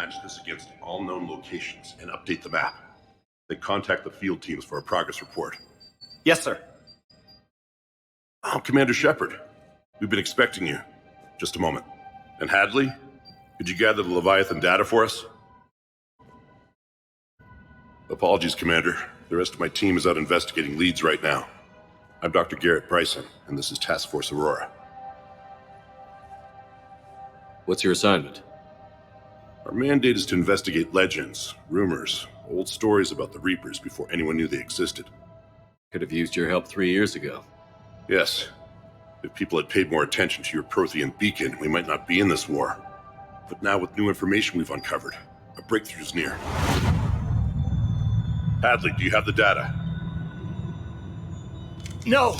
match this against all known locations and update the map. Then contact the field teams for a progress report. Yes, sir. Oh, Commander Shepard. We've been expecting you. Just a moment. And Hadley, could you gather the Leviathan data for us? Apologies, Commander. The rest of my team is out investigating leads right now. I'm Dr. Garrett Bryson, and this is Task Force Aurora. What's your assignment? Our mandate is to investigate legends, rumors, old stories about the Reapers before anyone knew they existed. Could have used your help 3 years ago. Yes. If people had paid more attention to your Prothean beacon, we might not be in this war. But now with new information we've uncovered, a breakthrough is near. Hadley, do you have the data? No!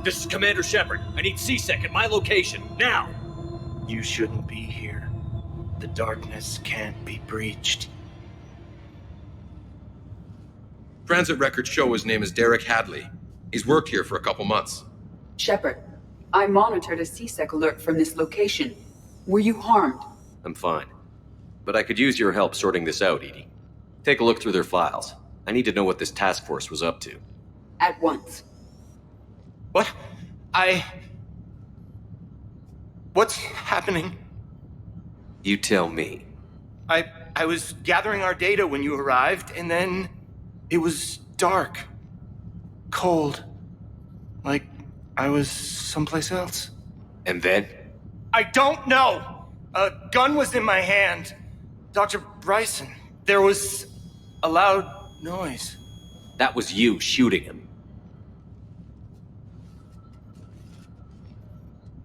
This is Commander Shepard. I need C-Sec at my location, now! You shouldn't be here. The darkness can't be breached. Transit records show his name is Derek Hadley. He's worked here for a couple months. Shepard, I monitored a C-Sec alert from this location. Were you harmed? I'm fine. But I could use your help sorting this out, Edie. Take a look through their files. I need to know what this task force was up to. At once. What? What's happening? You tell me. I was gathering our data when you arrived, and then it was dark. Cold. Like I was someplace else. And then? I don't know! A gun was in my hand. Dr. Bryson, there was a loud noise. That was you shooting him.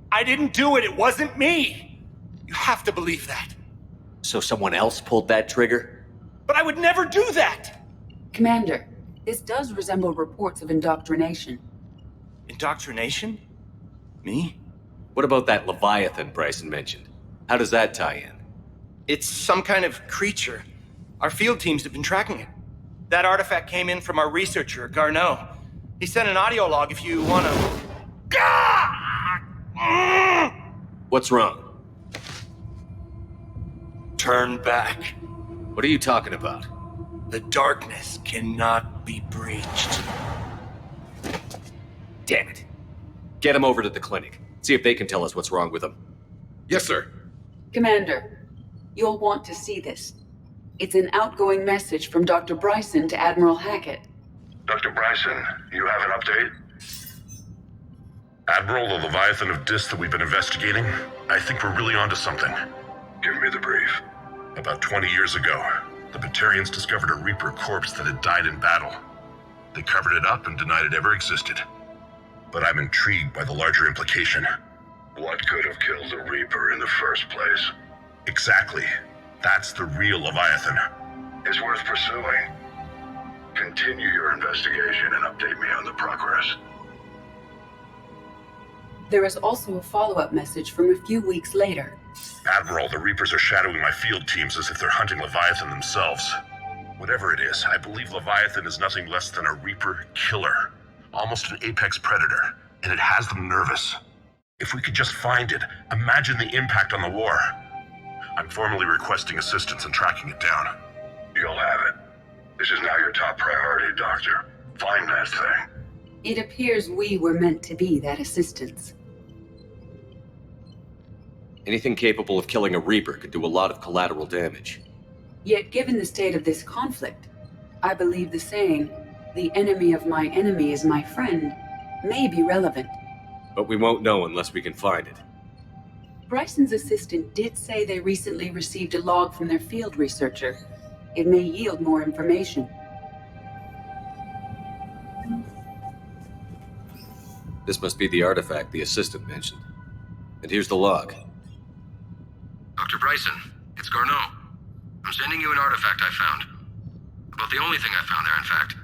I didn't do it, it wasn't me! You have to believe that. So someone else pulled that trigger? But I would never do that! Commander, this does resemble reports of indoctrination. Indoctrination? Me? What about that Leviathan Bryson mentioned? How does that tie in? It's some kind of creature. Our field teams have been tracking it. That artifact came in from our researcher, Garneau. He sent an audio log if you wanna... What's wrong? Turn back. What are you talking about? The darkness cannot be breached. Damn it. Get him over to the clinic. See if they can tell us what's wrong with him. Yes, sir. Commander, you'll want to see this. It's an outgoing message from Dr. Bryson to Admiral Hackett. Dr. Bryson, you have an update? Admiral, the Leviathan of Dis that we've been investigating, I think we're really onto something. Give me the brief. About 20 years ago, the Batarians discovered a Reaper corpse that had died in battle. They covered it up and denied it ever existed. But I'm intrigued by the larger implication. What could have killed the Reaper in the first place? Exactly. That's the real Leviathan. It's worth pursuing. Continue your investigation and update me on the progress. There is also a follow-up message from a few weeks later. Admiral, the Reapers are shadowing my field teams as if they're hunting Leviathan themselves. Whatever it is, I believe Leviathan is nothing less than a Reaper killer. Almost an apex predator, and it has them nervous. If we could just find it, imagine the impact on the war. I'm formally requesting assistance in tracking it down. You'll have it. This is now your top priority, Doctor. Find that thing. It appears we were meant to be that assistance. Anything capable of killing a Reaper could do a lot of collateral damage. Yet given the state of this conflict, I believe the saying, "The enemy of my enemy is my friend," may be relevant. But we won't know unless we can find it. Bryson's assistant did say they recently received a log from their field researcher. It may yield more information. This must be the artifact the assistant mentioned. And here's the log. Dr. Bryson, it's Garneau. I'm sending you an artifact I found. About the only thing I found there, in fact.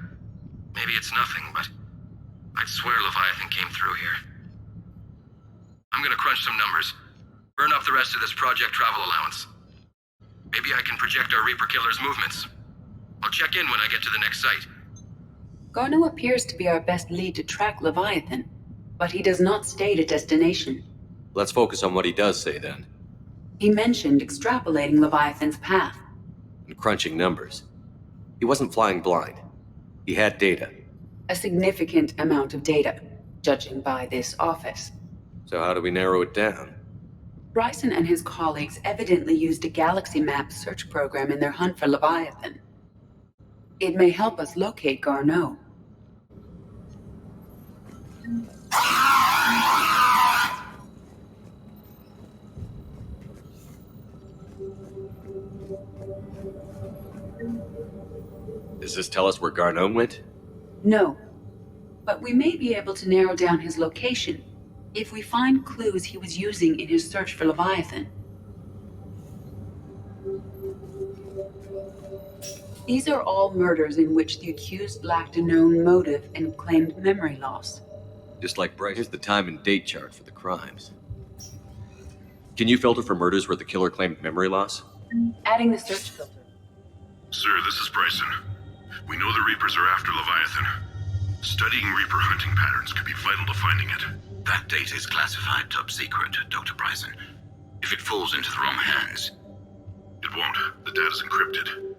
Maybe it's nothing, but I'd swear Leviathan came through here. I'm gonna crunch some numbers. Burn up the rest of this project travel allowance. Maybe I can project our Reaper killer's movements. I'll check in when I get to the next site. Garneau appears to be our best lead to track Leviathan, but he does not state a destination. Let's focus on what he does say then, He mentioned extrapolating Leviathan's path. and crunching numbers. He wasn't flying blind. He had data. A significant amount of data, judging by this office. So how do we narrow it down? Bryson and his colleagues evidently used a galaxy map search program in their hunt for Leviathan. It may help us locate Garneau. Does this tell us where Garneau went? No, but we may be able to narrow down his location if we find clues he was using in his search for Leviathan. These are all murders in which the accused lacked a known motive and claimed memory loss. Just like Bryce. Here's the time and date chart for the crimes. Can you filter for murders where the killer claimed memory loss? Adding the search filter. Sir, this is Bryson. We know the Reapers are after Leviathan. Studying Reaper hunting patterns could be vital to finding it. That data is classified top secret, Dr. Bryson. If it falls into the wrong hands... It won't. The data's encrypted.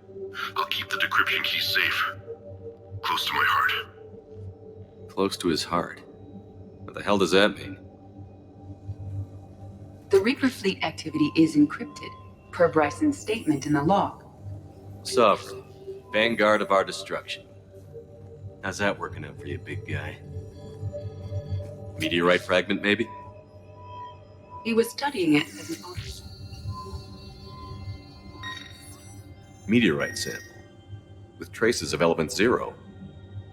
I'll keep the decryption key safe. Close to my heart. Close to his heart. What the hell does that mean? The Reaper fleet activity is encrypted, per Bryson's statement in the log. Sovereign. Vanguard of our destruction. How's that working out for you, big guy? Meteorite fragment, maybe? He was studying it as an officer. Meteorite sample. With traces of element 0.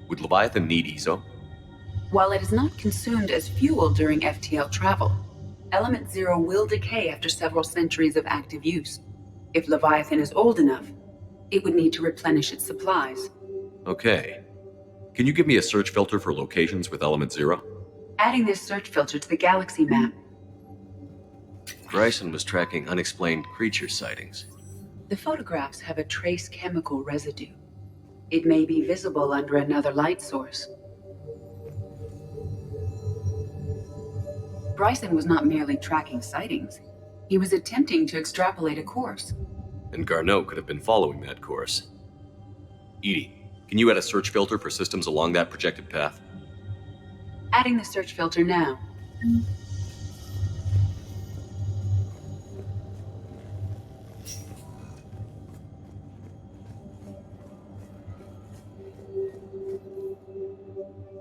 Would Leviathan need ESO? While it is not consumed as fuel during FTL travel, element 0 will decay after several centuries of active use. If Leviathan is old enough, it would need to replenish its supplies. Okay. Can you give me a search filter for locations with element 0? Adding this search filter to the galaxy map. Bryson was tracking unexplained creature sightings. The photographs have a trace chemical residue. It may be visible under another light source. Bryson was not merely tracking sightings. He was attempting to extrapolate a course. And Garneau could have been following that course. Edie, can you add a search filter for systems along that projected path? Adding the search filter now.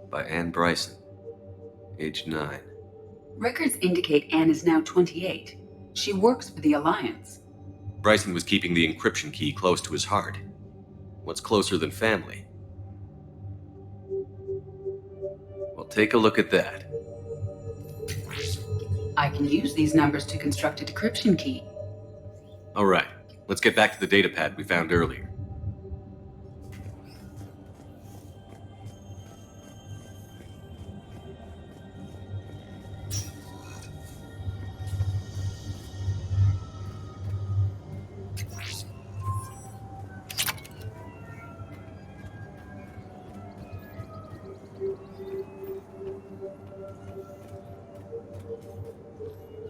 By Anne Bryson. Age 9. Records indicate Anne is now 28. She works for the Alliance. Bryson was keeping the encryption key close to his heart. What's closer than family? Well, take a look at that. I can use these numbers to construct a decryption key. All right, let's get back to the data pad we found earlier.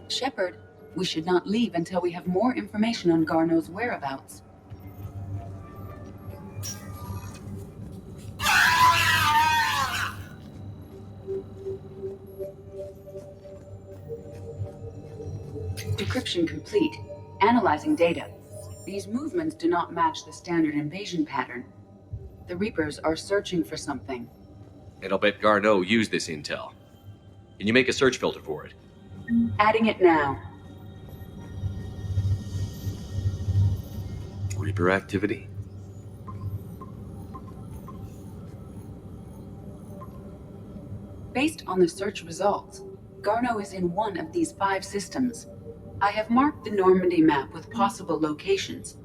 Shepard, we should not leave until we have more information on Garneau's whereabouts. Decryption complete. Analyzing data. These movements do not match the standard invasion pattern. The Reapers are searching for something. And I'll bet Garneau used this intel. Can you make a search filter for it? Adding it now. Reaper activity? Based on the search results, Garneau is in one of these 5 systems. I have marked the Normandy map with possible locations.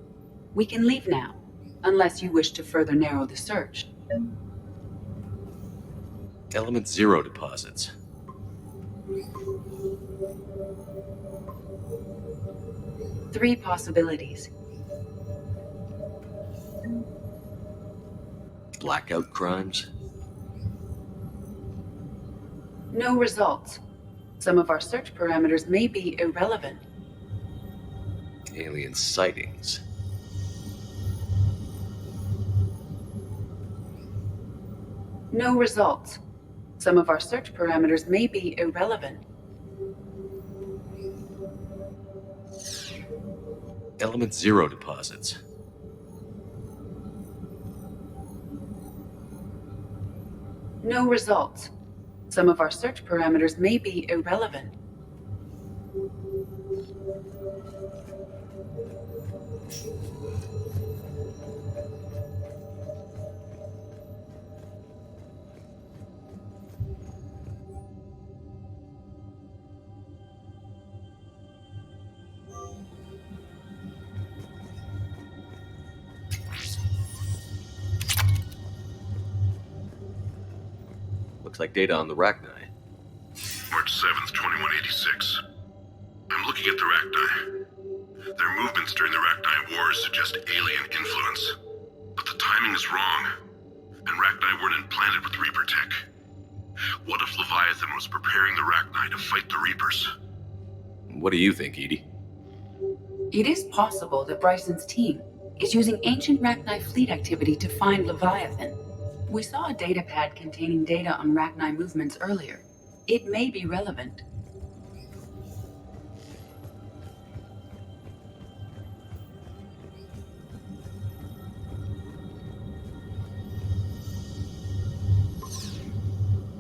We can leave now, unless you wish to further narrow the search. Element 0 deposits. Three possibilities. Blackout crimes? No results. Some of our search parameters may be irrelevant. Alien sightings. No results. Some of our search parameters may be irrelevant. Element Zero deposits. No results. Some of our search parameters may be irrelevant. Looks like data on the Rachni. March 7th, 2186. I'm looking at the Rachni. Their movements during the Rachni Wars suggest alien influence. But the timing is wrong, and Rachni weren't implanted with Reaper tech. What if Leviathan was preparing the Rachni to fight the Reapers? What do you think, Edie? It is possible that Bryson's team is using ancient Rachni fleet activity to find Leviathan. We saw a datapad containing data on Rachni movements earlier. It may be relevant.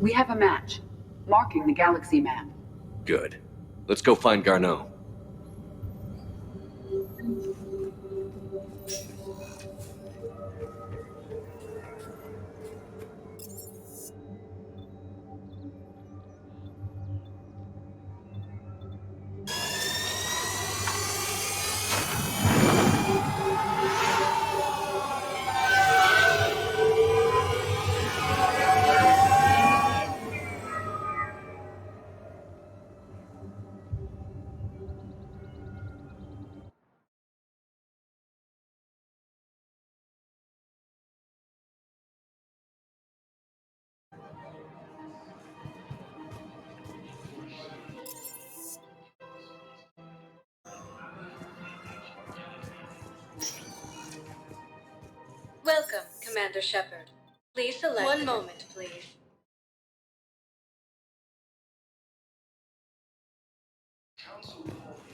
We have a match, marking the galaxy map. Good. Let's go find Garneau. Welcome, Commander Shepard. Please select... One moment, please.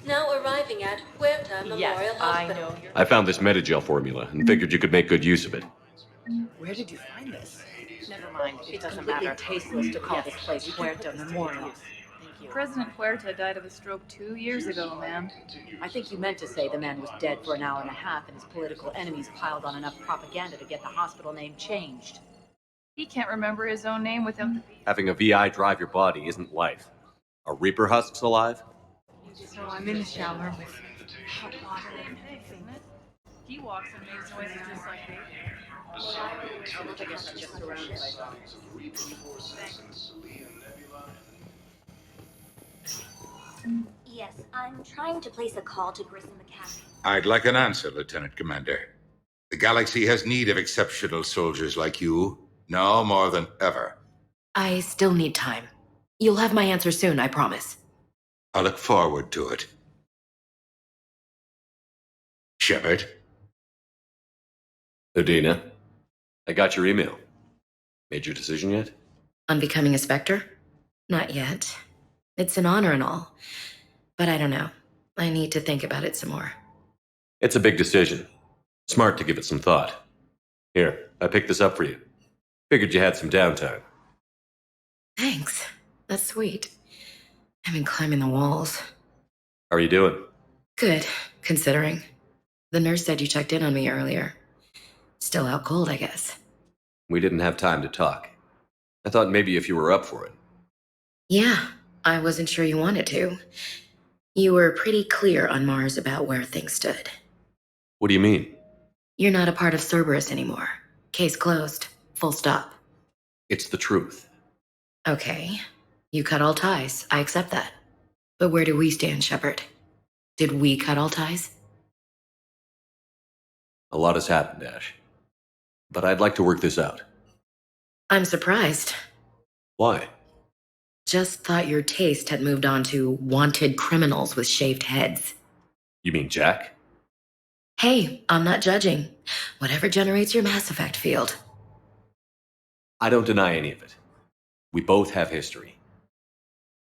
Now arriving at Huerta Memorial Hospital. I found this Metagel formula and figured you could make good use of it. Where did you find this? Never mind. It doesn't matter. Tasteless to call this place Huerta Memorial. President Huerta died of a stroke 2 years ago, ma'am. I think you meant to say the man was dead for an hour and a half and his political enemies piled on enough propaganda to get the hospital name changed. He can't remember his own name without the... Having a VI drive your body isn't life. Are Reaper husks alive? So I'm in the shower with hot water and everything. He walks and makes noises just like they Yes, I'm trying to place a call to Grissom Academy. I'd like an answer, Lieutenant Commander. The galaxy has need of exceptional soldiers like you, now more than ever. I still need time. You'll have my answer soon, I promise. I look forward to it. Shepard? Udina, I got your email. Made your decision yet? On becoming a Spectre? Not yet. It's an honor and all. But I don't know. I need to think about it some more. It's a big decision. Smart to give it some thought. Here, I picked this up for you. Figured you had some downtime. Thanks. That's sweet. I've been climbing the walls. How are you doing? Good, considering. The nurse said you checked in on me earlier. Still out cold, I guess. We didn't have time to talk. I thought maybe if you were up for it. Yeah, I wasn't sure you wanted to. You were pretty clear on Mars about where things stood. What do you mean? You're not a part of Cerberus anymore. Case closed. Full stop. It's the truth. Okay. You cut all ties. I accept that. But where do we stand, Shepard? Did we cut all ties? A lot has happened, Ash. But I'd like to work this out. I'm surprised. Why? Just thought your taste had moved on to wanted criminals with shaved heads. You mean Jack? Hey, I'm not judging. Whatever generates your Mass Effect field. I don't deny any of it. We both have history.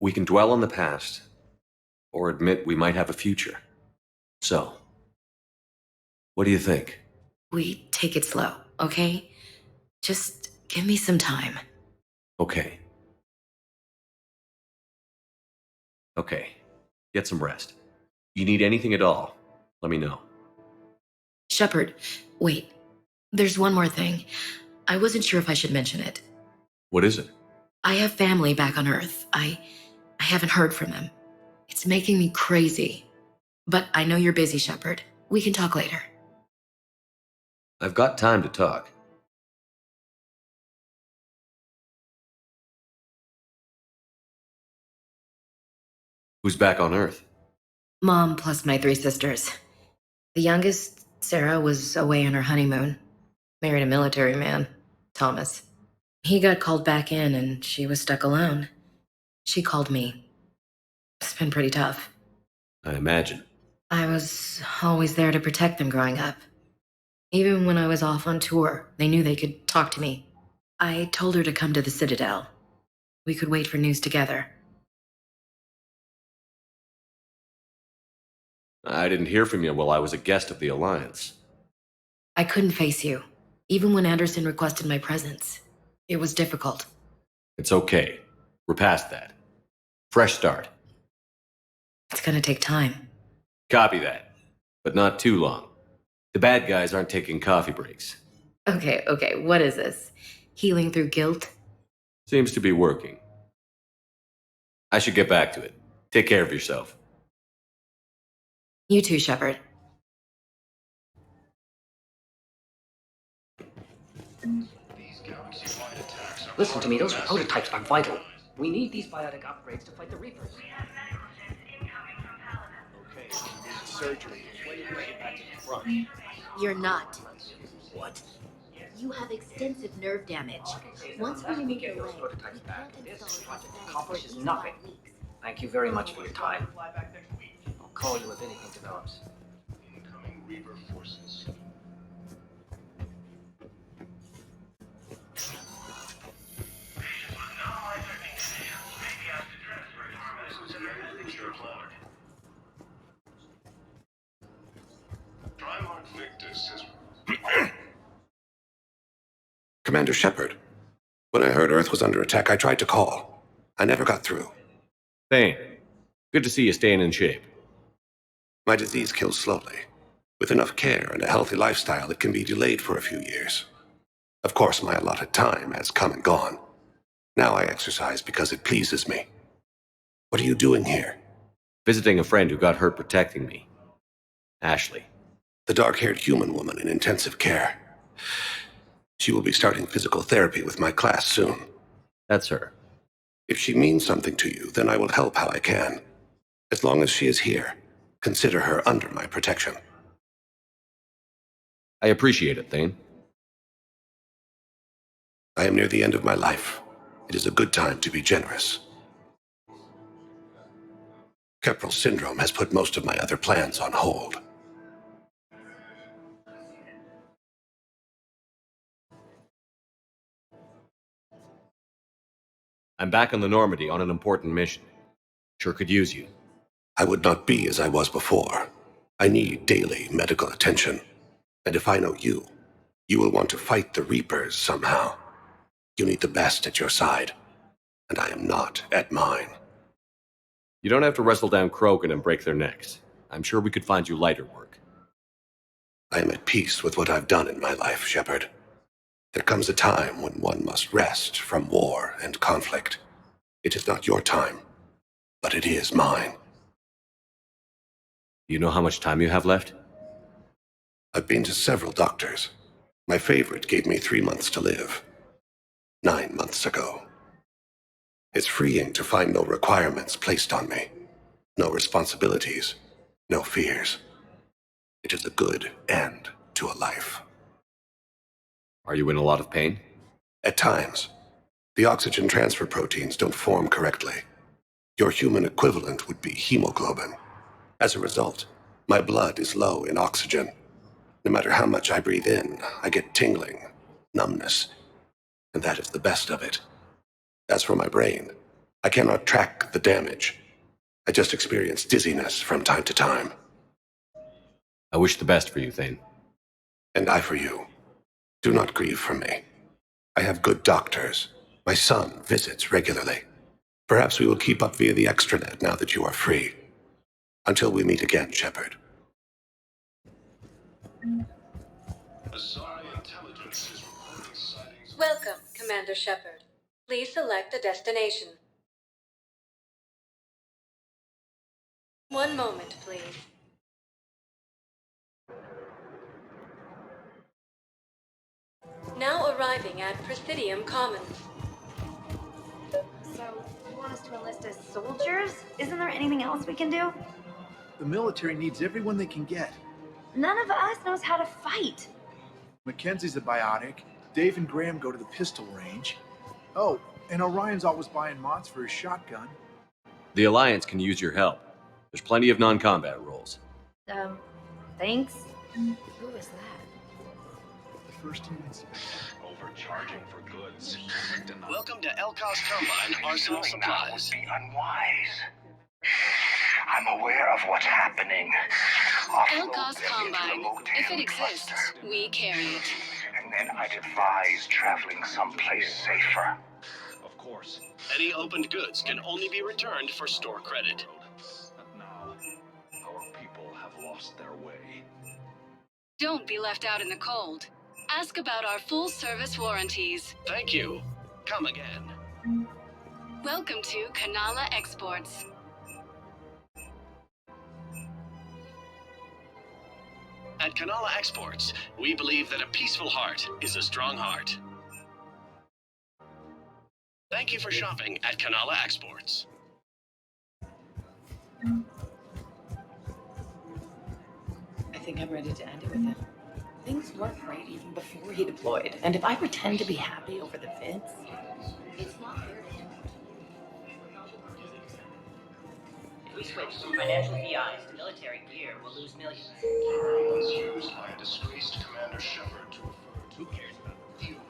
We can dwell on the past, or admit we might have a future. So, what do you think? We take it slow, okay? Just give me some time. Okay. Okay. Get some rest. You need anything at all, let me know. Shepard, wait. There's one more thing. I wasn't sure if I should mention it. What is it? I have family back on Earth. I haven't heard from them. It's making me crazy. But I know you're busy, Shepard. We can talk later. I've got time to talk. Who's back on Earth? Mom plus my 3 sisters. The youngest, Sarah, was away on her honeymoon. Married a military man, Thomas. He got called back in and she was stuck alone. She called me. It's been pretty tough. I imagine. I was always there to protect them growing up. Even when I was off on tour, they knew they could talk to me. I told her to come to the Citadel. We could wait for news together. I didn't hear from you while I was a guest of the Alliance. I couldn't face you, even when Anderson requested my presence. It was difficult. It's okay. We're past that. Fresh start. It's gonna take time. Copy that. But not too long. The bad guys aren't taking coffee breaks. Okay, what is this? Healing through guilt? Seems to be working. I should get back to it. Take care of yourself. You too, Shepard. Listen to me, those prototypes are vital. We need these biotic upgrades to fight the Reapers. Okay, surgery. When do we get back to the front? You're not. What? You have extensive nerve damage. Once we remove Get your those leg, prototypes we back. can't This install project prosthetics for accomplishes at least nothing. 5 weeks. Thank you very much for your time. I'll call you if anything develops. Incoming Reaper forces. Commander Shepard. When I heard Earth was under attack, I tried to call. I never got through. Thane, good to see you staying in shape. My disease kills slowly. With enough care and a healthy lifestyle, it can be delayed for a few years. Of course, my allotted time has come and gone. Now I exercise because it pleases me. What are you doing here? Visiting a friend who got hurt protecting me. Ashley. The dark-haired human woman in intensive care. She will be starting physical therapy with my class soon. That's her. If she means something to you, then I will help how I can. As long as she is here, consider her under my protection. I appreciate it, Thane. I am near the end of my life. It is a good time to be generous. Keprel syndrome has put most of my other plans on hold. I'm back on the Normandy on an important mission. Sure could use you. I would not be as I was before. I need daily medical attention. And if I know you, you will want to fight the Reapers somehow. You need the best at your side, and I am not at mine. You don't have to wrestle down Krogan and break their necks. I'm sure we could find you lighter work. I am at peace with what I've done in my life, Shepard. There comes a time when one must rest from war and conflict. It is not your time, but it is mine. You know how much time you have left? I've been to several doctors. My favorite gave me 3 months to live. 9 months ago. It's freeing to find no requirements placed on me. No responsibilities. No fears. It is a good end to a life. Are you in a lot of pain? At times. The oxygen transfer proteins don't form correctly. Your human equivalent would be hemoglobin. As a result, my blood is low in oxygen. No matter how much I breathe in, I get tingling, numbness, and that is the best of it. As for my brain, I cannot track the damage. I just experience dizziness from time to time. I wish the best for you, Thane. And I for you. Do not grieve for me. I have good doctors. My son visits regularly. Perhaps we will keep up via the extranet now that you are free. Until we meet again, Shepard. Welcome, Commander Shepard. Please select a destination. One moment, please. Now arriving at Presidium Commons. So, you want us to enlist as soldiers? Isn't there anything else we can do? The military needs everyone they can get. None of us knows how to fight. Mackenzie's a biotic. Dave and Graham go to the pistol range. Oh, and Orion's always buying mods for his shotgun. The Alliance can use your help. There's plenty of non-combat roles. Thanks. Who is that? The first units. Overcharging for goods. Welcome to Elcos Combine Arsenal Supplies. Be unwise. I'm aware of what's happening. Elcos Combine. If it exists, we carry it. And then I'd advise traveling someplace safer. Of course. Any opened goods can only be returned for store credit. Now, our people have lost their way. Don't be left out in the cold. Ask about our full-service warranties. Thank you. Come again. Welcome to Kanala Exports. At Kanala Exports, we believe that a peaceful heart is a strong heart. Thank you for shopping at Kanala Exports. I think I'm ready to end it with him. Things weren't great even before he deployed, and if I pretend to be happy over the vids, it's not fair to him. If we switch from financial VIs to military gear, we'll lose millions. Was used by a disgraced Commander Shepard to refer to. Who cares about the fuel?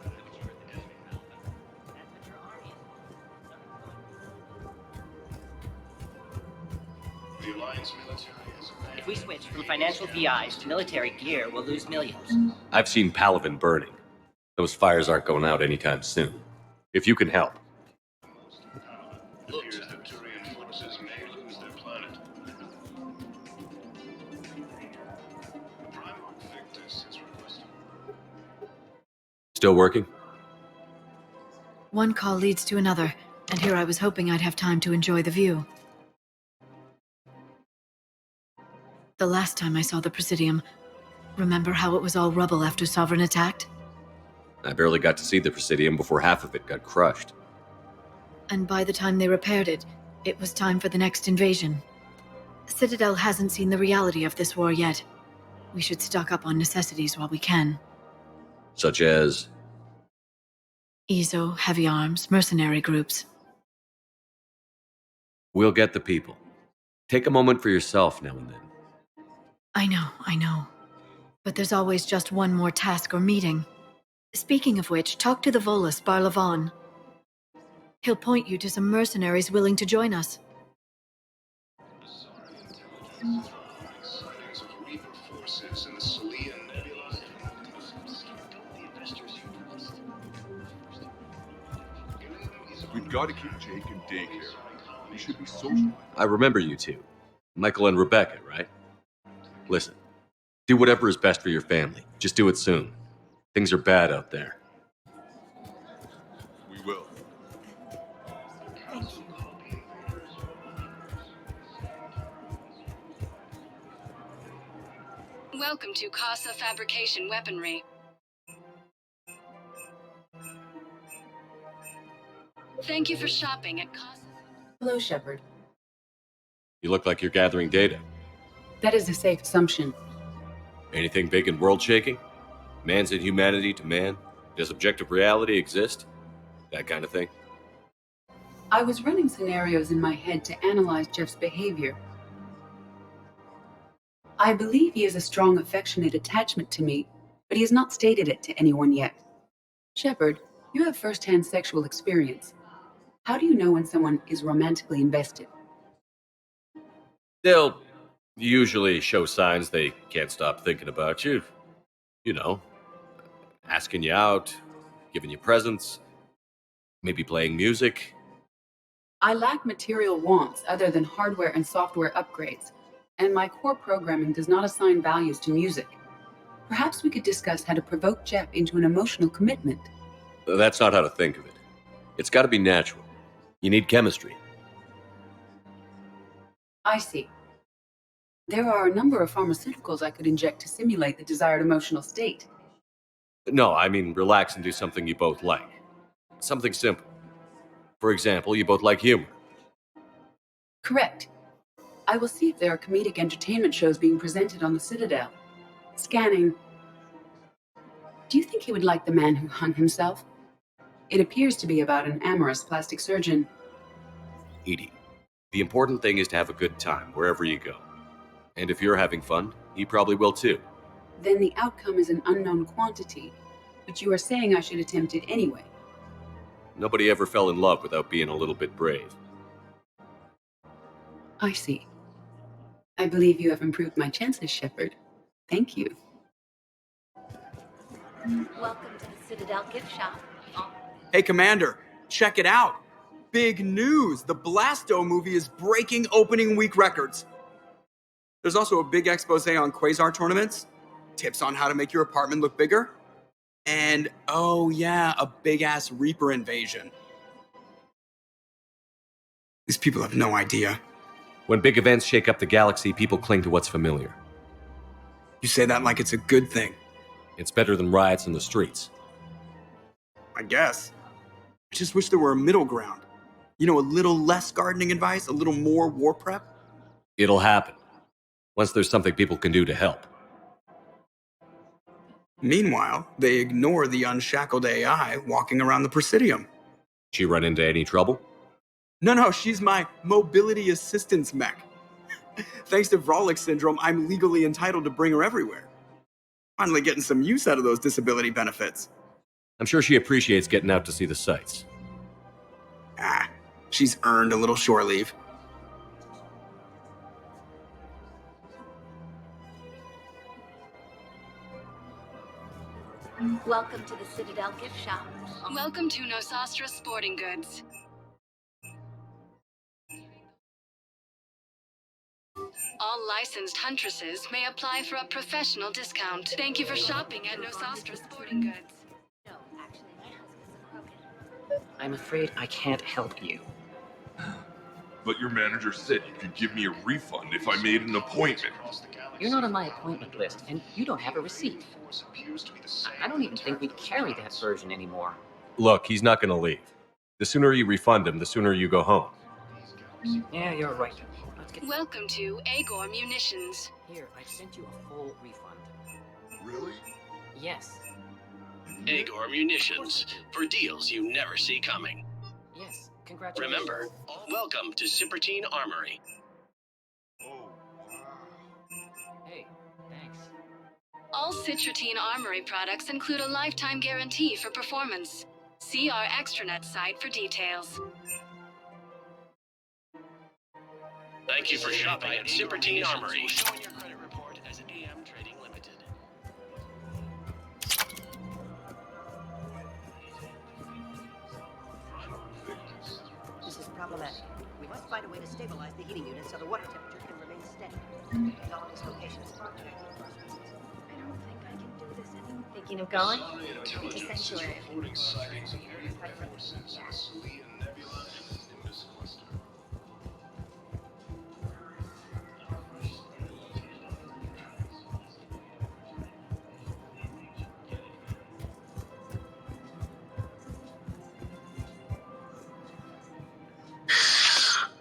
The Alliance military has abandoned. If we switch from financial VIs to military gear, we'll lose millions. I've seen Palaven burning. Those fires aren't going out anytime soon. If you can help. It appears that Turian forces may lose their planet. Primarch Victus has requested. Still working? One call leads to another, and here I was hoping I'd have time to enjoy the view. The last time I saw the Presidium, remember how it was all rubble after Sovereign attacked? I barely got to see the Presidium before half of it got crushed. And by the time they repaired it, it was time for the next invasion. Citadel hasn't seen the reality of this war yet. We should stock up on necessities while we can. Such as? EZO, heavy arms, mercenary groups. We'll get the people. Take a moment for yourself now and then. I know. But there's always just one more task or meeting. Speaking of which, talk to the Volus, Barlavon. He'll point you to some mercenaries willing to join us. Sightings of Reaper forces in the Salian Nebula. We've got to keep Jake in daycare. We should be social. I remember you two. Michael and Rebecca, right? Listen, do whatever is best for your family. Just do it soon. Things are bad out there. We will. Thank you. Welcome to Casa Fabrication Weaponry. Thank you for shopping at Casa. Hello, Shepard. You look like you're gathering data. That is a safe assumption. Anything big and world-shaking? Man's inhumanity to man? Does objective reality exist? That kind of thing. I was running scenarios in my head to analyze Jeff's behavior. I believe he has a strong affectionate attachment to me, but he has not stated it to anyone yet. Shepard, you have first-hand sexual experience. How do you know when someone is romantically invested? They'll usually show signs they can't stop thinking about you. You know, asking you out, giving you presents, maybe playing music. I lack material wants other than hardware and software upgrades, and my core programming does not assign values to music. Perhaps we could discuss how to provoke Jeff into an emotional commitment. That's not how to think of it. It's got to be natural. You need chemistry. I see. There are a number of pharmaceuticals I could inject to simulate the desired emotional state. No, I mean relax and do something you both like. Something simple. For example, you both like humor. Correct. I will see if there are comedic entertainment shows being presented on the Citadel. Scanning. Do you think he would like The Man Who Hung Himself? It appears to be about an amorous plastic surgeon. Edie, the important thing is to have a good time wherever you go. And if you're having fun, he probably will too. Then the outcome is an unknown quantity, but you are saying I should attempt it anyway. Nobody ever fell in love without being a little bit brave. I see. I believe you have improved my chances, Shepard. Thank you. Welcome to the Citadel gift shop. Hey, Commander, check it out. Big news! The Blasto movie is breaking opening week records. There's also a big expose on Quasar tournaments, tips on how to make your apartment look bigger, and, oh yeah, a big-ass Reaper invasion. These people have no idea. When big events shake up the galaxy, people cling to what's familiar. You say that like it's a good thing. It's better than riots in the streets. I guess. I just wish there were a middle ground. You know, a little less gardening advice, a little more war prep. It'll happen. Once there's something people can do to help. Meanwhile, they ignore the unshackled AI walking around the Presidium. Did you run into any trouble? No, she's my mobility assistance mech. Thanks to Vrolic syndrome, I'm legally entitled to bring her everywhere. Finally getting some use out of those disability benefits. I'm sure she appreciates getting out to see the sights. She's earned a little shore leave. Welcome to the Citadel gift shop. Welcome to Nosastra Sporting Goods. All licensed huntresses may apply for a professional discount. Thank you for shopping at Nosastra Sporting Goods. No, actually, my husband's a crook. I'm afraid I can't help you. But your manager said you could give me a refund if I made an appointment. You're not on my appointment list, and you don't have a receipt. I don't even think we carry that version anymore. Look, he's not going to leave. The sooner you refund him, the sooner you go home. Yeah, you're right. Welcome to Agor Munitions. Here, I've sent you a full refund. Really? Yes. Agor Munitions, for deals you never see coming. Yes, congratulations. Remember, welcome to Cipertine Armory. Hey, thanks. All Citratine Armory products include a lifetime guarantee for performance. See our extranet site for details. Thank you for shopping at Cipertine Armory. Showing your credit report as AM Trading Limited. This is problematic. We must find a way to stabilize the heating unit so the water temperature can remain steady. This location is far too I don't think I can do this anymore. Thinking of going? To Sanctuary. Reporting sightings of air forces in Sui and Nebula and Nimbus cluster.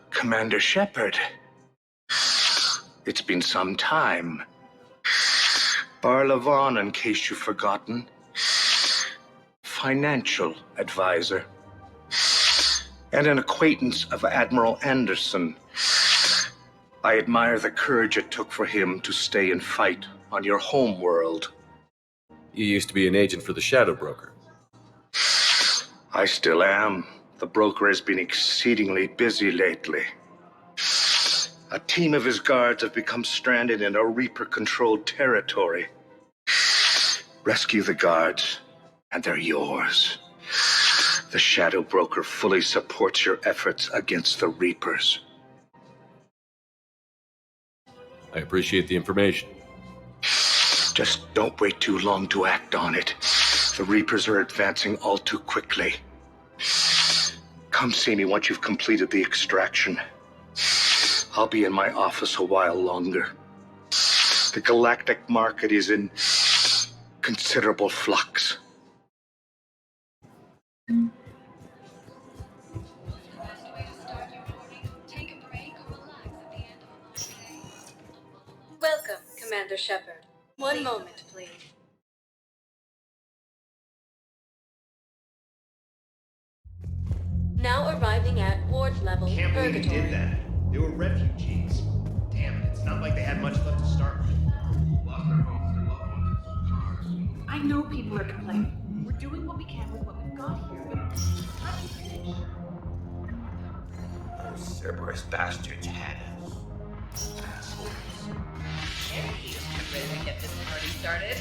Commander Shepard. It's been some time. Barlavon, in case you've forgotten. Financial advisor. and an acquaintance of Admiral Anderson. I admire the courage it took for him to stay and fight on your home world. You used to be an agent for the Shadow Broker. I still am. The broker has been exceedingly busy lately. A team of his guards have become stranded in a Reaper-controlled territory. Rescue the guards, and they're yours. The Shadow Broker fully supports your efforts against the Reapers. I appreciate the information. Just don't wait too long to act on it. The Reapers are advancing all too quickly. Come see me once you've completed the extraction. I'll be in my office a while longer. The galactic market is in considerable flux. Welcome, Commander Shepard. One moment, please. Now arriving at ward level Can't believe you purgatory. did that. They were refugees. Damn it, it's not like they had much left to start with. I know people are complaining. We're doing what we can with what we've got here, but let me finish. Those Cerberus bastards had us. Assholes. And he is ready to get this party started.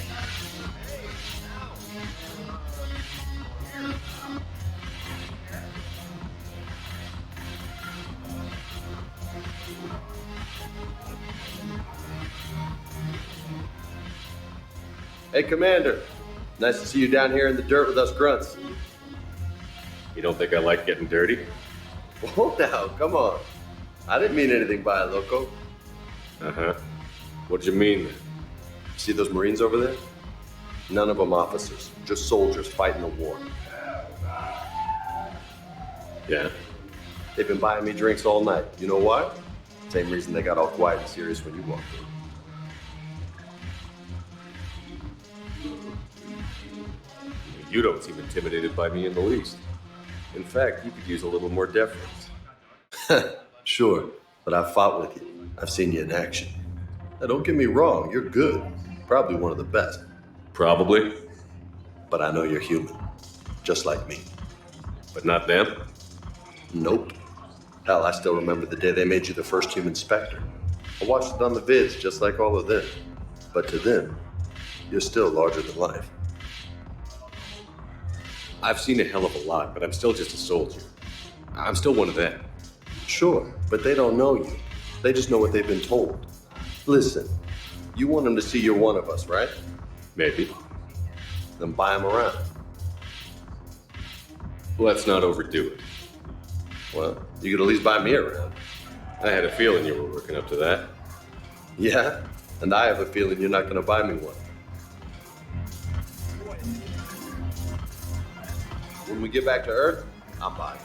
Hey, Commander. Nice to see you down here in the dirt with us grunts. You don't think I like getting dirty? Whoa, now, come on. I didn't mean anything by it, loco. Uh-huh. What'd you mean then? See those Marines over there? None of them officers, just soldiers fighting the war. Yeah? They've been buying me drinks all night. You know why? Same reason they got all quiet and serious when you walked in. You don't seem intimidated by me in the least. In fact, you could use a little more deference. Sure, but I've fought with you. I've seen you in action. Now, don't get me wrong, you're good. Probably one of the best. Probably. But I know you're human. Just like me. But not them? Nope. Hell, I still remember the day they made you the first human Spectre. I watched it on the vids, just like all of them. But to them, you're still larger than life. I've seen a hell of a lot, but I'm still just a soldier. I'm still one of them. Sure, but they don't know you. They just know what they've been told. Listen, you want them to see you're one of us, right? Maybe. Then buy them around. Let's not overdo it. Well, you could at least buy me around. I had a feeling you were working up to that. Yeah, and I have a feeling you're not going to buy me one. When we get back to Earth, I'm buying.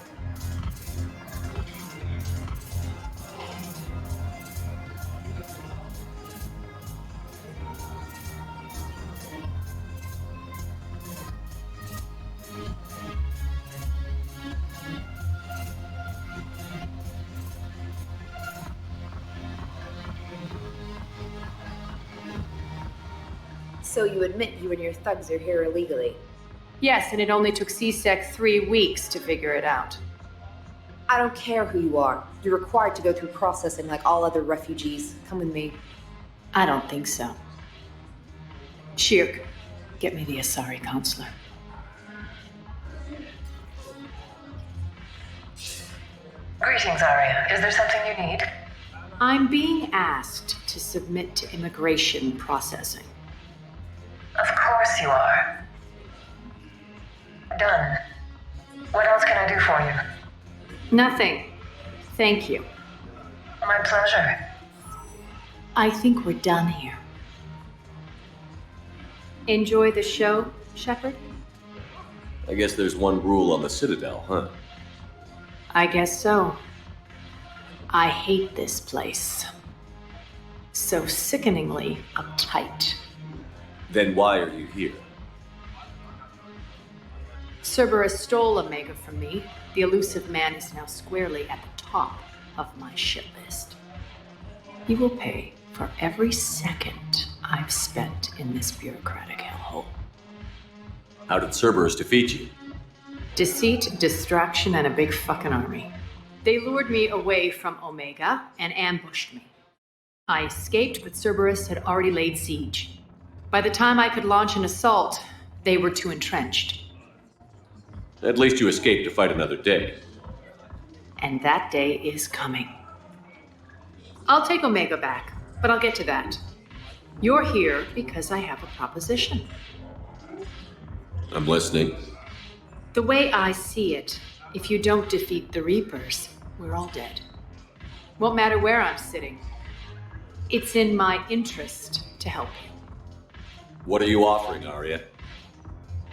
So you admit you and your thugs are here illegally? Yes, and it only took C-Sec 3 weeks to figure it out. I don't care who you are. You're required to go through processing like all other refugees. Come with me. I don't think so. Shirk, get me the Asari consular. Greetings, Arya. Is there something you need? I'm being asked to submit to immigration processing. Of course you are. Done. What else can I do for you? Nothing. Thank you. My pleasure. I think we're done here. Enjoy the show, Shepard? I guess there's one rule on the Citadel, huh? I guess so. I hate this place. So sickeningly uptight. Then why are you here? Cerberus stole Omega from me. The elusive man is now squarely at the top of my shit list. You will pay for every second I've spent in this bureaucratic hellhole. How did Cerberus defeat you? Deceit, distraction, and a big fucking army. They lured me away from Omega and ambushed me. I escaped, but Cerberus had already laid siege. By the time I could launch an assault, they were too entrenched. At least you escaped to fight another day. And that day is coming. I'll take Omega back, but I'll get to that. You're here because I have a proposition. I'm listening. The way I see it, if you don't defeat the Reapers, we're all dead. Won't matter where I'm sitting. It's in my interest to help you. What are you offering, Arya?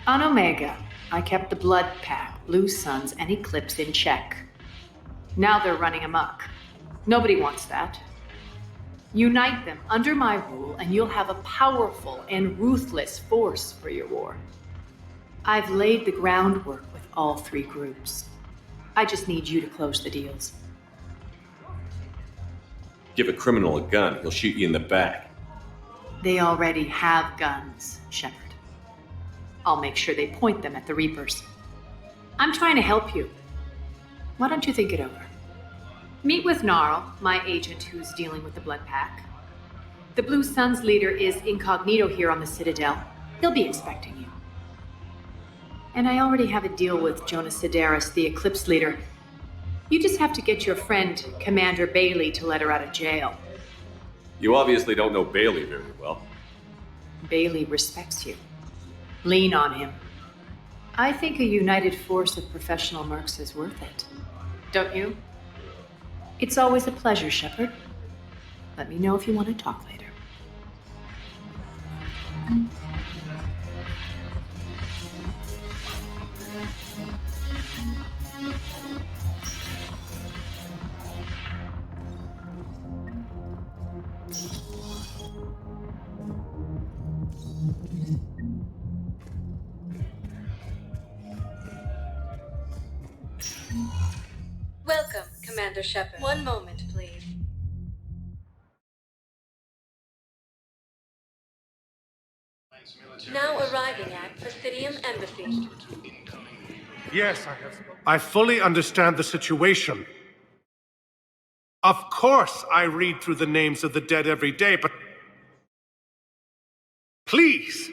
On Omega, I kept the Blood Pack, Blue Suns, and Eclipse in check. Now they're running amok. Nobody wants that. Unite them under my rule, and you'll have a powerful and ruthless force for your war. I've laid the groundwork with all three groups. I just need you to close the deals. Give a criminal a gun, he'll shoot you in the back. They already have guns, Shepard. I'll make sure they point them at the Reapers. I'm trying to help you. Why don't you think it over? Meet with Gnarl, my agent who's dealing with the Blood Pack. The Blue Suns leader is incognito here on the Citadel. He'll be expecting you. And I already have a deal with Jonas Sidaris, the Eclipse leader. You just have to get your friend, Commander Bailey, to let her out of jail. You obviously don't know Bailey very well. Bailey respects you. Lean on him. I think a united force of professional mercs is worth it. Don't you? It's always a pleasure, Shepard. Let me know if you want to talk later. Welcome, Commander Shepard. One moment, please. Now arriving at Presidium Embassy. Yes, I have. I fully understand the situation. Of course, I read through the names of the dead every day, but please,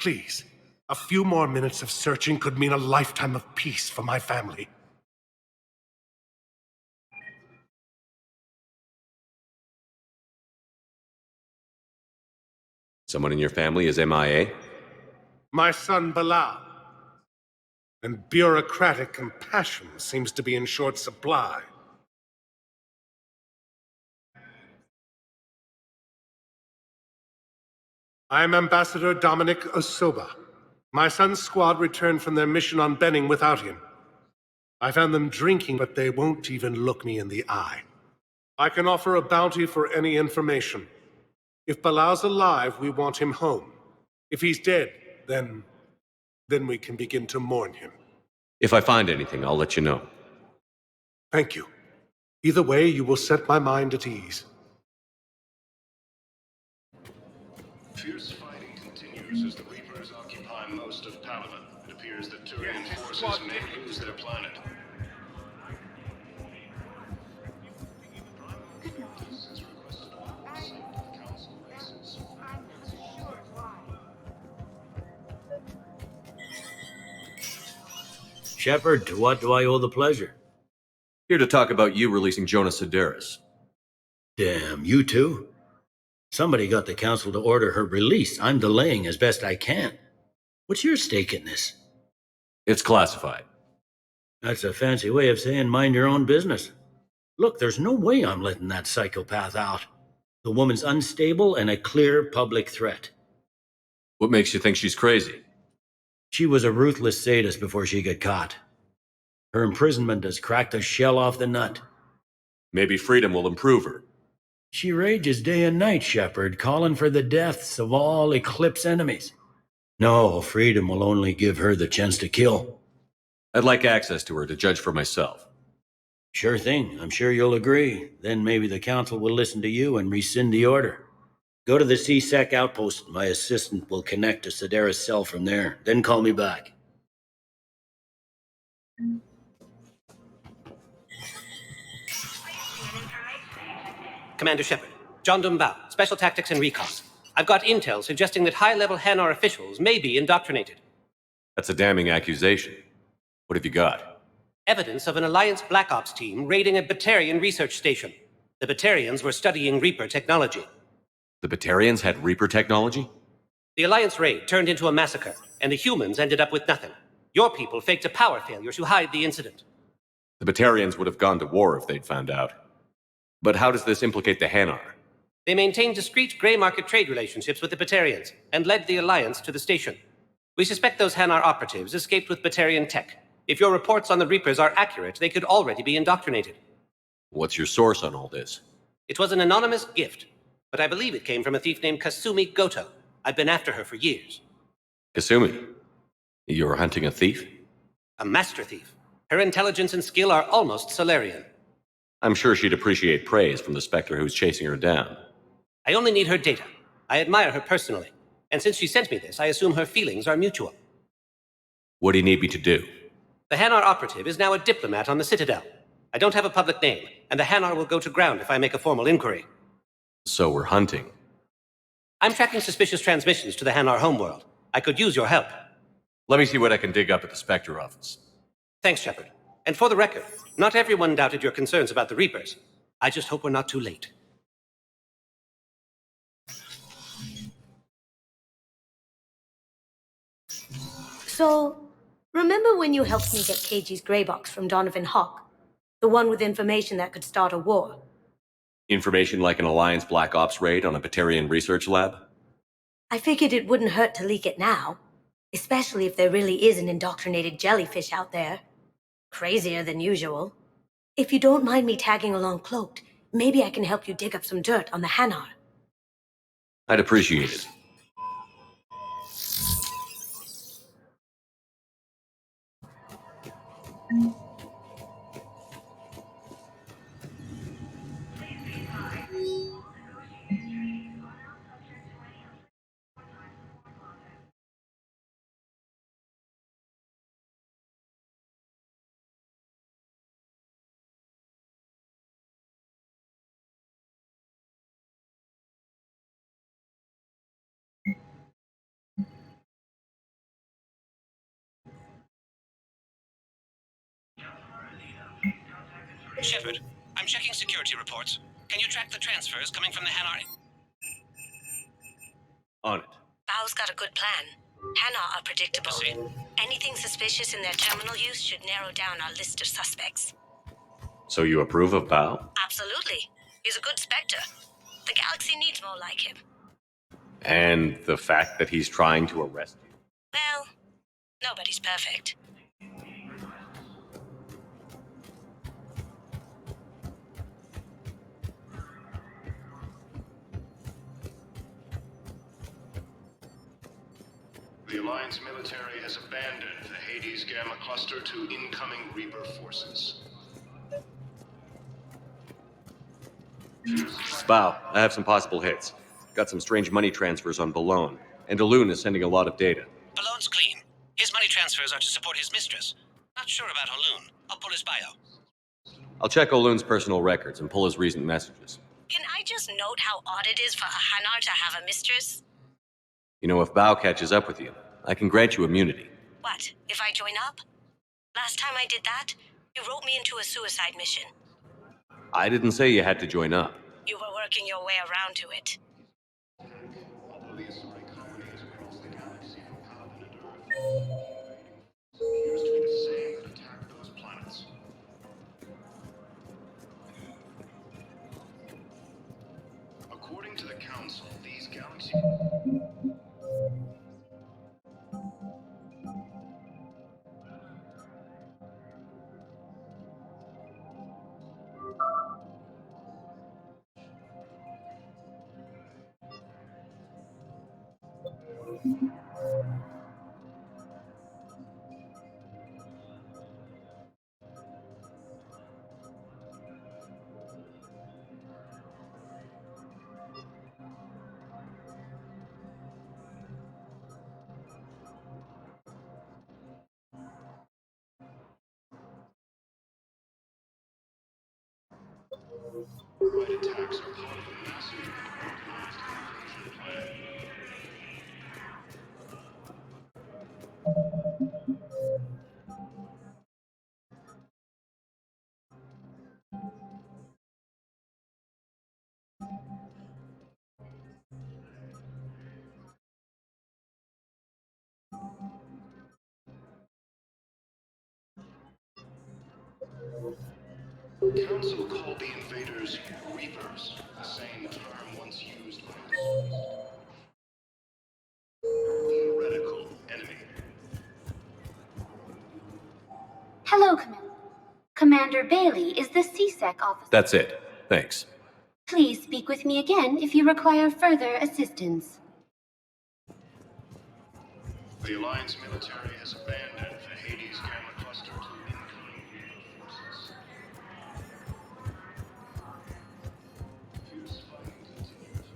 please, a few more minutes of searching could mean a lifetime of peace for my family. Someone in your family is MIA? My son, Bilal. And bureaucratic compassion seems to be in short supply. I am Ambassador Dominic Osoba. My son's squad returned from their mission on Benning without him. I found them drinking, but they won't even look me in the eye. I can offer a bounty for any information. If Bilal's alive, we want him home. If he's dead, then we can begin to mourn him. If I find anything, I'll let you know. Thank you. Either way, you will set my mind at ease. Fierce fighting continues as the Reapers occupy most of Palaven. It appears that Turian forces may lose their planet. Shepard, to what do I owe the pleasure? Here to talk about you releasing Jonas Sidaris. Damn, you too? Somebody got the council to order her release. I'm delaying as best I can. What's your stake in this? It's classified. That's a fancy way of saying mind your own business. Look, there's no way I'm letting that psychopath out. The woman's unstable and a clear public threat. What makes you think she's crazy? She was a ruthless sadist before she got caught. Her imprisonment has cracked the shell off the nut. Maybe freedom will improve her. She rages day and night, Shepard, calling for the deaths of all Eclipse enemies. No, freedom will only give her the chance to kill. I'd like access to her to judge for myself. Sure thing. I'm sure you'll agree. Then maybe the council will listen to you and rescind the order. Go to the CSEC outpost. My assistant will connect to Sedera's cell from there. Then call me back. Commander Shepard, John Dumbao, Special Tactics and Recon. I've got intel suggesting that high-level Hanar officials may be indoctrinated. That's a damning accusation. What have you got? Evidence of an Alliance Black Ops team raiding a Batarian research station. The Batarians were studying Reaper technology. The Batarians had Reaper technology? The Alliance raid turned into a massacre, and the humans ended up with nothing. Your people faked a power failure to hide the incident. The Batarians would have gone to war if they'd found out. But how does this implicate the Hanar? They maintained discreet gray market trade relationships with the Batarians and led the Alliance to the station. We suspect those Hanar operatives escaped with Batarian tech. If your reports on the Reapers are accurate, they could already be indoctrinated. What's your source on all this? It was an anonymous gift, but I believe it came from a thief named Kasumi Goto. I've been after her for years. Kasumi? You're hunting a thief? A master thief. Her intelligence and skill are almost Solarian. I'm sure she'd appreciate praise from the Spectre who's chasing her down. I only need her data. I admire her personally. And since she sent me this, I assume her feelings are mutual. What do you need me to do? The Hanar operative is now a diplomat on the Citadel. I don't have a public name, and the Hanar will go to ground if I make a formal inquiry. So we're hunting. I'm tracking suspicious transmissions to the Hanar homeworld. I could use your help. Let me see what I can dig up at the Spectre office. Thanks, Shepard. And for the record, not everyone doubted your concerns about the Reapers. I just hope we're not too late. So, remember when you helped me get KG's grey box from Donovan Hawk? The one with information that could start a war? Information like an Alliance Black Ops raid on a Batarian research lab? I figured it wouldn't hurt to leak it now. Especially if there really is an indoctrinated jellyfish out there. Crazier than usual. If you don't mind me tagging along cloaked, maybe I can help you dig up some dirt on the Hanar. I'd appreciate it. Shepard, I'm checking security reports. Can you track the transfers coming from the Hanar? On it. Bao's got a good plan. Hanar are predictable. Anything suspicious in their terminal use should narrow down our list of suspects. So you approve of Bao? Absolutely. He's a good Spectre. The galaxy needs more like him. And the fact that he's trying to arrest you? Well, nobody's perfect. The Alliance military has abandoned the Hades Gamma Cluster to incoming Reaper forces. Bao, I have some possible hits. Got some strange money transfers on Balone, and Alun is sending a lot of data. Balone's clean. His money transfers are to support his mistress. Not sure about Alun. I'll pull his bio. I'll check Olun's personal records and pull his recent messages. Can I just note how odd it is for a Hanar to have a mistress? You know, if Bao catches up with you, I can grant you immunity. What, if I join up? Last time I did that, you wrote me into a suicide mission. I didn't say you had to join up. You were working your way around to it. Appears to be the same that attacked those planets. According to the Council, these galaxy... Attacks are part of a massive plan. Council called the invaders Reapers, the same term once used by a theoretical enemy. Hello, Commander Bailey is the CSEC officer. That's it. Thanks. Please speak with me again if you require further assistance. The Alliance military has abandoned the Hades Gamma Cluster to incoming Reaper forces. Fierce fighting continues.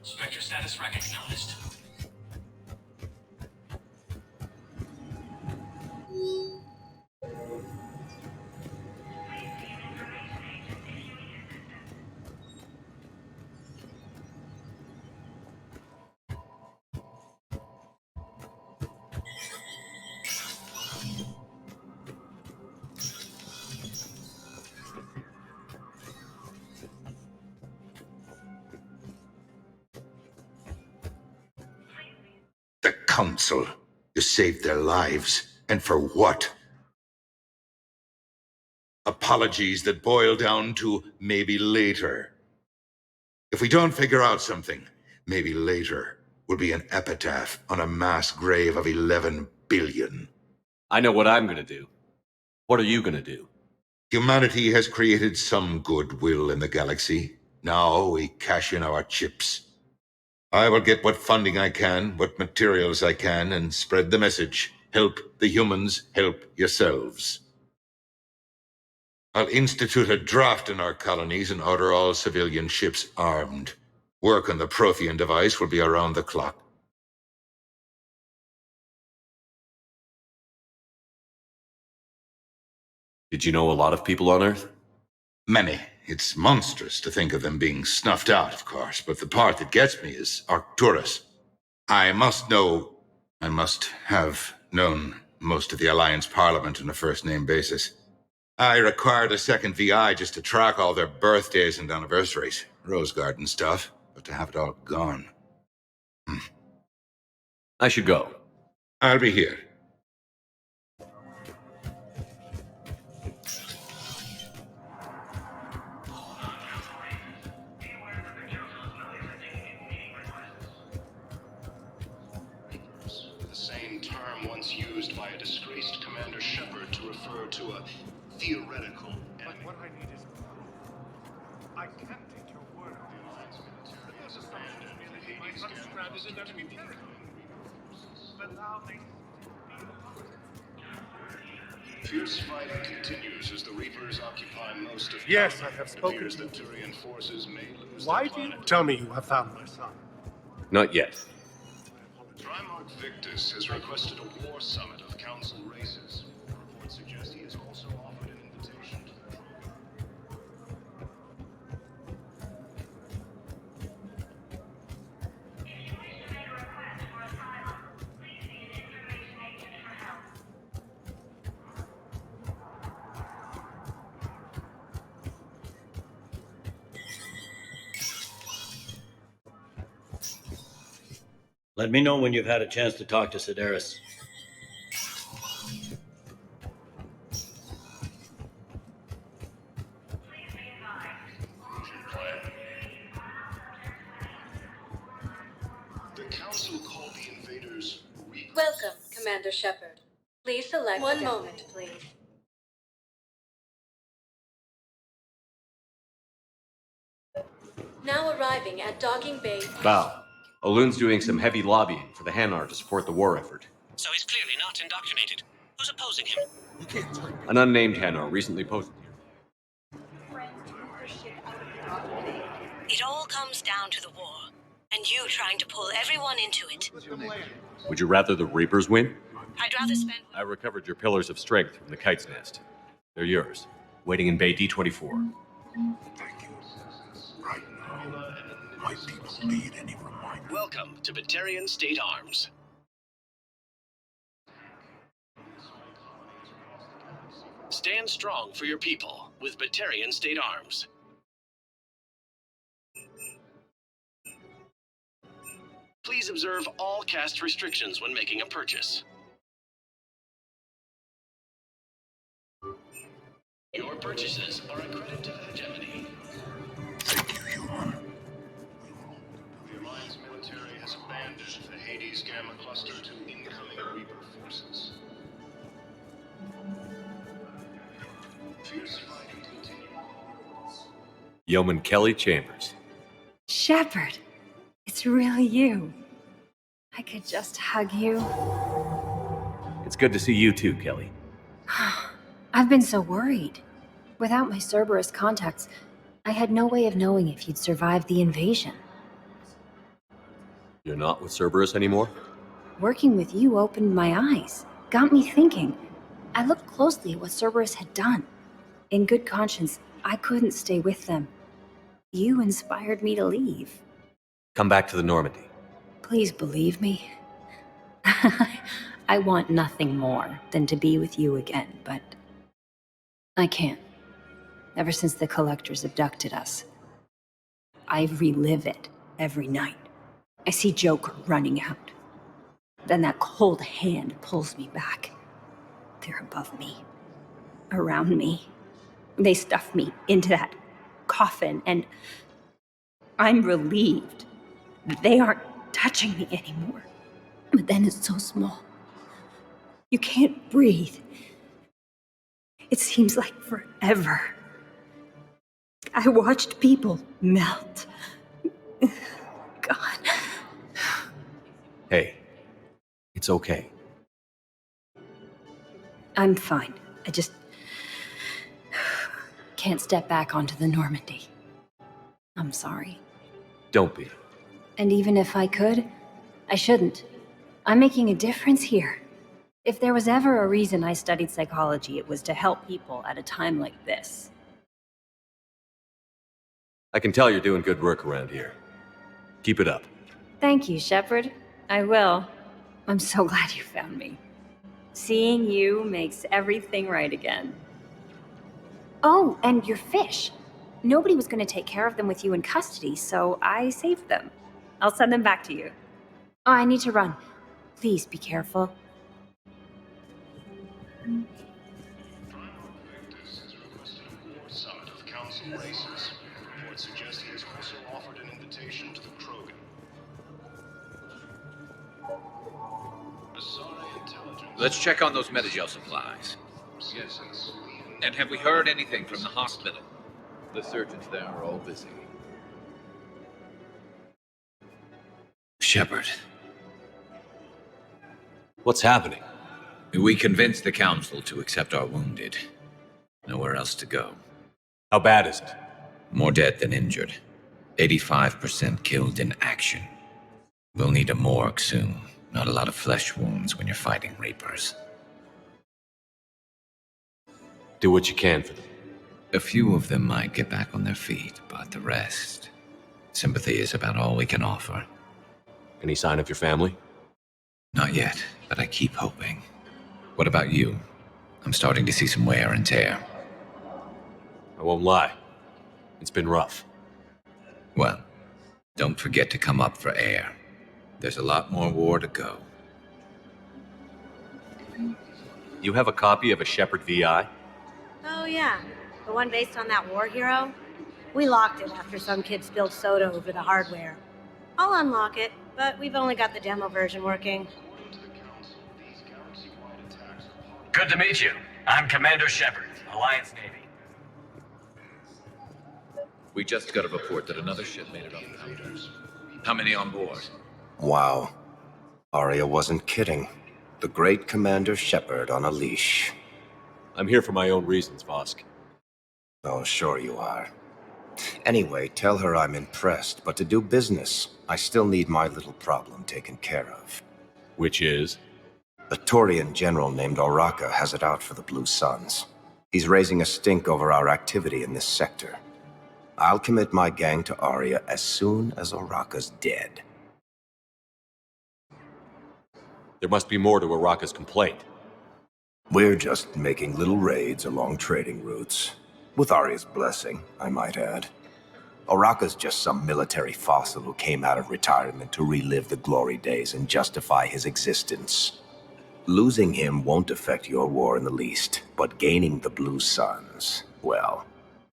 Spectre status recognized. The Council. You saved their lives. And for what? Apologies that boil down to maybe later. If we don't figure out something, maybe later will be an epitaph on a mass grave of 11 billion. I know what I'm gonna do. What are you gonna do? Humanity has created some goodwill in the galaxy. Now we cash in our chips. I will get what funding I can, what materials I can, and spread the message. Help the humans, help yourselves. I'll institute a draft in our colonies and order all civilian ships armed. Work on the Prothean device will be around the clock. Did you know a lot of people on Earth? Many. It's monstrous to think of them being snuffed out, of course, but the part that gets me is Arcturus. I must have known most of the Alliance Parliament on a first-name basis. I required a second VI just to track all their birthdays and anniversaries. Rose garden stuff, but to have it all gone. I should go. I'll be here. The same term once used by a disgraced Commander Shepard to refer to a theoretical enemy. But what I need is I can't take your word. The Alliance military has abandoned the Hades Gamma Cluster to incoming forces. Fierce fighting continues as the Reapers occupy most of Yes, Gaia. I have It spoken appears to that Turian forces may lose Why their do you planet. tell me you have found my son? Not yet. Trimarch Victus has requested a war summit of Council races. Reports suggest he has also offered an invitation to the program. Let me know when you've had a chance to talk to Sedaris. The Council called the invaders Reapers. Welcome, Commander Shepard. Please select one moment, please. Now arriving at docking bay. Val, Olun's doing some heavy lobbying for the Hanar to support the war effort. So he's clearly not indoctrinated. Who's opposing him? An unnamed Hanar recently posted here. It all comes down to the war, and you trying to pull everyone into it. Would you rather the Reapers win? I'd rather spend... I recovered your pillars of strength from the Kite's Nest. They're yours, waiting in Bay D-24. My people need any reminder. Welcome to Batarian State Arms. Stand strong for your people with Batarian State Arms. Please observe all caste restrictions when making a purchase. Your purchases are a credit to the hegemony. The Alliance military has abandoned the Hades Gamma cluster to incoming Reaper forces. Fierce fighting continues. Yeoman Kelly Chambers. Shepard, it's really you. I could just hug you. It's good to see you too, Kelly. I've been so worried. Without my Cerberus contacts, I had no way of knowing if you'd survived the invasion. You're not with Cerberus anymore? Working with you opened my eyes, got me thinking. I looked closely at what Cerberus had done. In good conscience, I couldn't stay with them. You inspired me to leave. Come back to the Normandy. Please believe me. I want nothing more than to be with you again, but I can't. Ever since the Collectors abducted us, I relive it every night. I see Joker running out. Then that cold hand pulls me back. They're above me, around me. They stuff me into that coffin, and I'm relieved that they aren't touching me anymore. But then it's so small. You can't breathe. It seems like forever. I watched people melt. God. Hey, it's okay. I'm fine. I just can't step back onto the Normandy. I'm sorry. Don't be. And even if I could, I shouldn't. I'm making a difference here. If there was ever a reason I studied psychology, it was to help people at a time like this. I can tell you're doing good work around here. Keep it up. Thank you, Shepard. I will. I'm so glad you found me. Seeing you makes everything right again. Oh, and your fish. Nobody was going to take care of them with you in custody, so I saved them. I'll send them back to you. Oh, I need to run. Please be careful. Summit of Council races. Reports suggest he has also offered an invitation to the Krogan. Let's check on those Metagel supplies. Yes. And have we heard anything from the hospital? The surgeons there are all busy. Shepard. What's happening? We convinced the Council to accept our wounded. Nowhere else to go. How bad is it? More dead than injured. 85% killed in action. We'll need a morgue soon. Not a lot of flesh wounds when you're fighting Reapers. Do what you can for them. A few of them might get back on their feet, but the rest... Sympathy is about all we can offer. Any sign of your family? Not yet, but I keep hoping. What about you? I'm starting to see some wear and tear. I won't lie. It's been rough. Well, don't forget to come up for air. There's a lot more war to go. You have a copy of a Shepard VI? Oh yeah, the one based on that war hero? We locked it after some kid spilled soda over the hardware. I'll unlock it, but we've only got the demo version working. Good to meet you. I'm Commander Shepard, Alliance Navy. We just got a report that another ship made it off the counter. How many on board? Wow. Arya wasn't kidding. The great Commander Shepard on a leash. I'm here for my own reasons, Vosk. Oh, sure you are. Anyway, tell her I'm impressed, but to do business, I still need my little problem taken care of. Which is? A Taurian general named Oraka has it out for the Blue Suns. He's raising a stink over our activity in this sector. I'll commit my gang to Arya as soon as Oraka's dead. There must be more to Araka's complaint. We're just making little raids along trading routes. With Arya's blessing, I might add. Oraka's just some military fossil who came out of retirement to relive the glory days and justify his existence. Losing him won't affect your war in the least, but gaining the Blue Suns, well,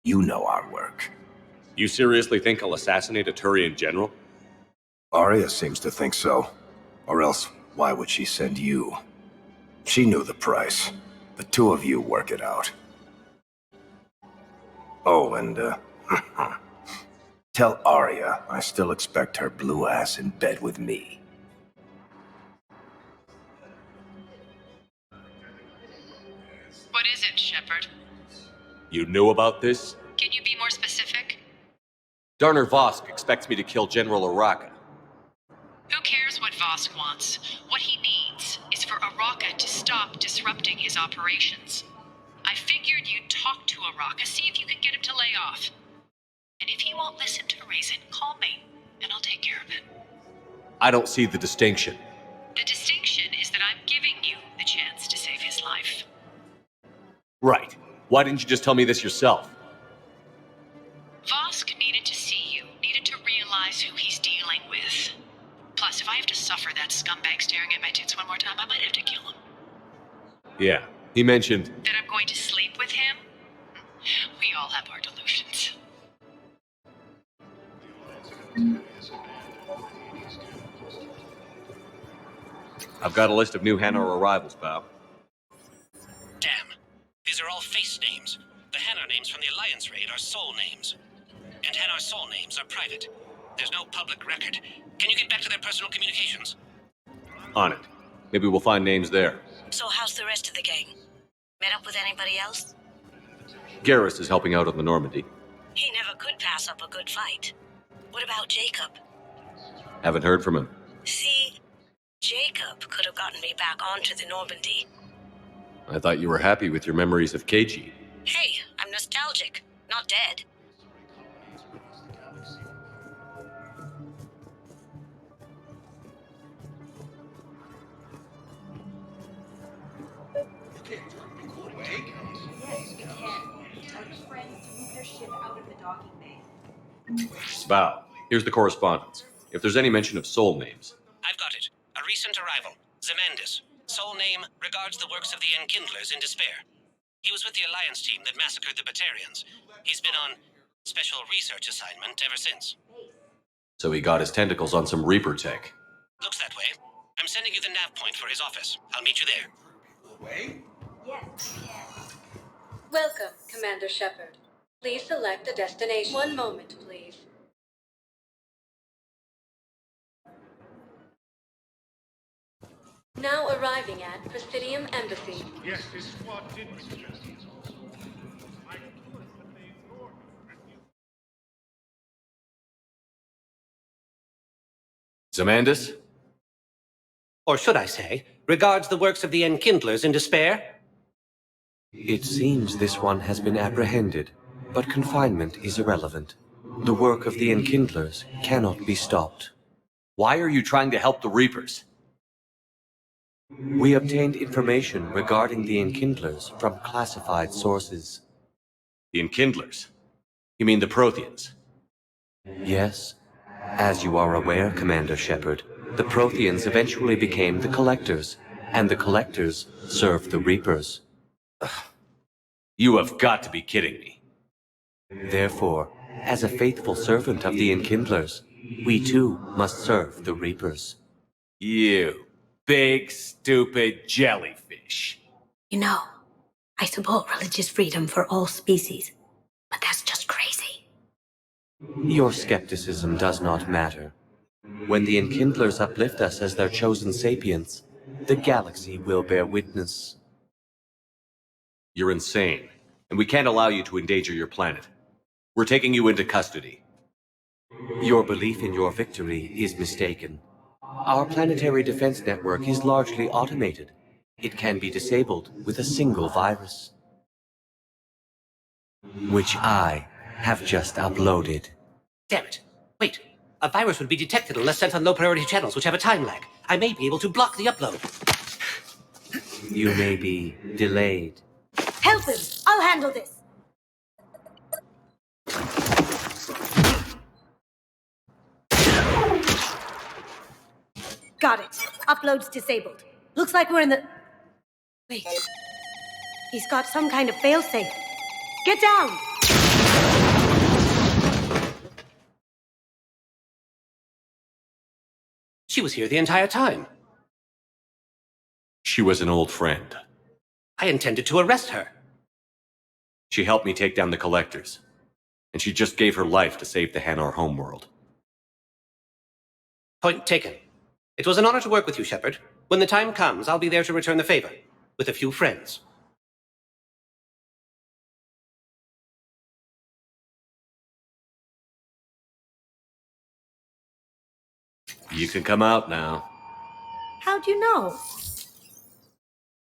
you know our work. You seriously think I'll assassinate a Turian general? Arya seems to think so. Or else, why would she send you? She knew the price. The two of you work it out. Oh, and, tell Arya I still expect her blue ass in bed with me. What is it, Shepard? You knew about this? Can you be more specific? Darner Vosk expects me to kill General Oraka. Who cares what Vosk wants? What he needs is for Oraka to stop disrupting his operations. I figured you'd talk to Oraka, see if you can get him to lay off. And if he won't listen to reason, call me, and I'll take care of it. I don't see the distinction. The distinction is that I'm giving you the chance to save his life. Right. Why didn't you just tell me this yourself? Vosk needed to see you, needed to realize who he's dealing with. Plus, if I have to suffer that scumbag staring at my tits one more time, I might have to kill him. Yeah, he mentioned... That I'm going to sleep with him? We all have our delusions. I've got a list of new Hanar arrivals, pal. Damn. These are all face names. The Hanar names from the Alliance raid are soul names. And Hanar soul names are private. There's no public record. Can you get back to their personal communications? On it. Maybe we'll find names there. So how's the rest of the gang? Met up with anybody else? Garrus is helping out on the Normandy. He never could pass up a good fight. What about Jacob? Haven't heard from him. See, Jacob could have gotten me back onto the Normandy. I thought you were happy with your memories of KG. Hey, I'm nostalgic, not dead. Val, here's the correspondence. If there's any mention of soul names. I've got it. A recent arrival. Zemandis. Soul name regards the works of the Enkindlers in despair. He was with the Alliance team that massacred the Batarians. He's been on special research assignment ever since. So he got his tentacles on some Reaper tech. Looks that way. I'm sending you the nav point for his office. I'll meet you there. Yes. Welcome, Commander Shepard. Please select a destination. One moment, please. Now arriving at Presidium Embassy. Yes, this squad did suggest these also. I could, but they ignored me. Zemandis? Or should I say, regards the works of the Enkindlers in despair? It seems this one has been apprehended, but confinement is irrelevant. The work of the Enkindlers cannot be stopped. Why are you trying to help the Reapers? We obtained information regarding the Enkindlers from classified sources. The Enkindlers? You mean the Protheans? Yes. As you are aware, Commander Shepard, the Protheans eventually became the Collectors, and the Collectors served the Reapers. You have got to be kidding me. Therefore, as a faithful servant of the Enkindlers, we too must serve the Reapers. You big, stupid jellyfish. You know, I support religious freedom for all species, but that's just crazy. Your skepticism does not matter. When the Enkindlers uplift us as their chosen sapients, the galaxy will bear witness. You're insane, and we can't allow you to endanger your planet. We're taking you into custody. Your belief in your victory is mistaken. Our planetary defense network is largely automated. It can be disabled with a single virus, which I have just uploaded. Damn it. Wait. A virus would be detected unless sent on low-priority channels, which have a time lag. I may be able to block the upload. You may be delayed. Help him! I'll handle this! Got it. Upload's disabled. Looks like we're in the... Wait. He's got some kind of failsafe. Get down! She was here the entire time. She was an old friend. I intended to arrest her. She helped me take down the Collectors, and she just gave her life to save the Hanar homeworld. Point taken. It was an honor to work with you, Shepard. When the time comes, I'll be there to return the favor, with a few friends. You can come out now. How'd you know?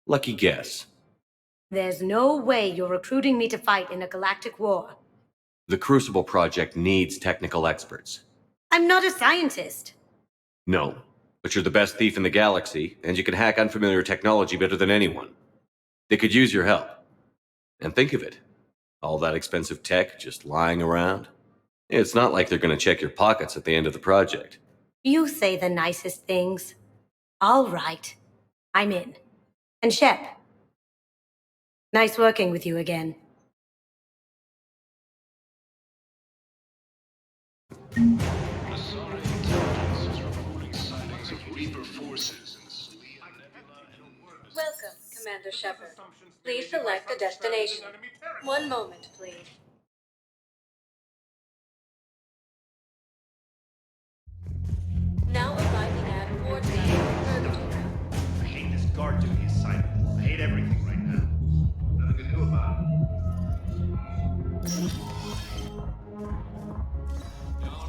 Lucky guess. There's no way you're recruiting me to fight in a galactic war. The Crucible Project needs technical experts. I'm not a scientist. No, but you're the best thief in the galaxy, and you can hack unfamiliar technology better than anyone. They could use your help. And think of it. All that expensive tech just lying around. It's not like they're going to check your pockets at the end of the project. You say the nicest things. All right. I'm in. And Shep. Nice working with you again. Masari intelligence is reporting sightings of Reaper forces in Sleep Nebula and Welcome, Commander Shepard. Please select a destination. One moment, please. Now arriving at coordinates Purgatory. I hate this guard duty assignment. I hate everything right now. Nothing to do about it.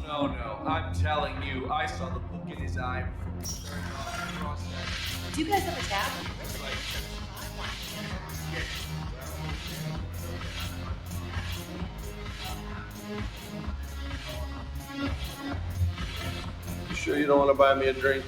No. I'm telling you, I saw the look in his eye before we started off the process. Do you guys have a tab? You sure you don't want to buy me a drink?